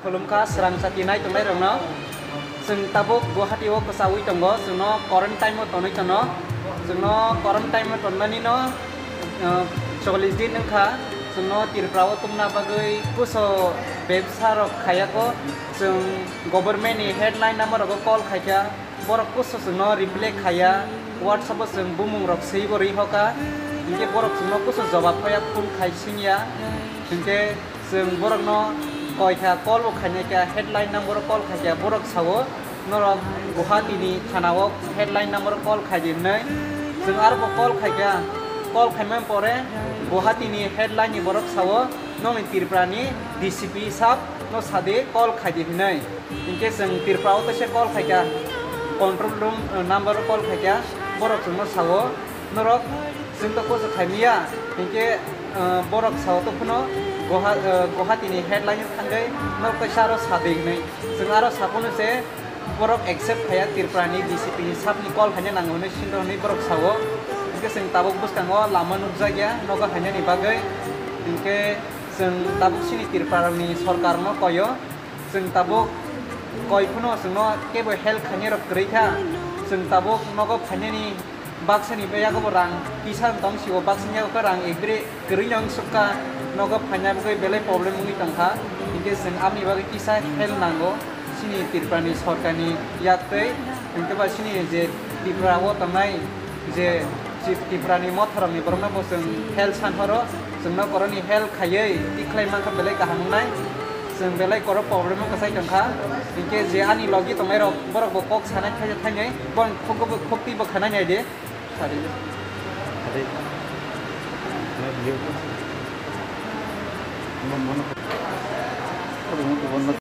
Kolumka serang sakinai tonglai rongno sing tabuk Guwahati o kesawi tonggo sungno quarantine mo tonoi tono sungno quarantine mo tonmani no 40 din nangkha sungno tirprao tumna bagai kuso ব্যবসা রক খায়াকো जों गभर्नमेन्ट नि headline number रक कल खाया borok kuso sungno reply khaya WhatsApp जों bumung rok sei gori hoka inke borok sungno kuso jawab khaya phone khaisingya inke जों borok no koitha call o khaineka headline number call khaya borok sawo norok Guwahati ni thanao headline number call khaijinai जों arbo call khaya call khaiman pore Guwahati ni headline ni borok sawo no Tirprani DCP sab no sade call khaidi hinai inke जों Tirprao tase call khaya control room number call khaya borok जों no sawo norok जों to ko khaimiya inke borok sawo to phuno Guwahati ni headline thangai no kaisaro sade hinai जों aro sapone se borok accept khaya Tirprani DCP sab ni call khanya nangone sindro ni borok sawo inke जों tabuk buskango lama nukjagya noga khanya ni bagai inke जों tabuk sini Tirprani सरकार no koyo जों tabuk koi phuno जोंनो kebo health khanya rok greikha जों tabuk nogo khanya ni baksani beya go rang kisan tong siwo baksanya ko rang egre grinong sukka nogo phanya boi belai problem ngi tangkha inke जों amni bagai kisa health nango sini Tirprani सरकार ni yaktei inke ba sini je Tirprao tamai je Tirprani mothorong ni borokno bo जों health sanhoro जोंनो koroni health khayei tiklai mangkha belai kahangnai जों belai koro problem ko sai tangkha inke je ani logi tongai rok borok bo kok sanai khaya thangai bon khokko bo khokti bo khana nyai de sari ade na video ko mon mon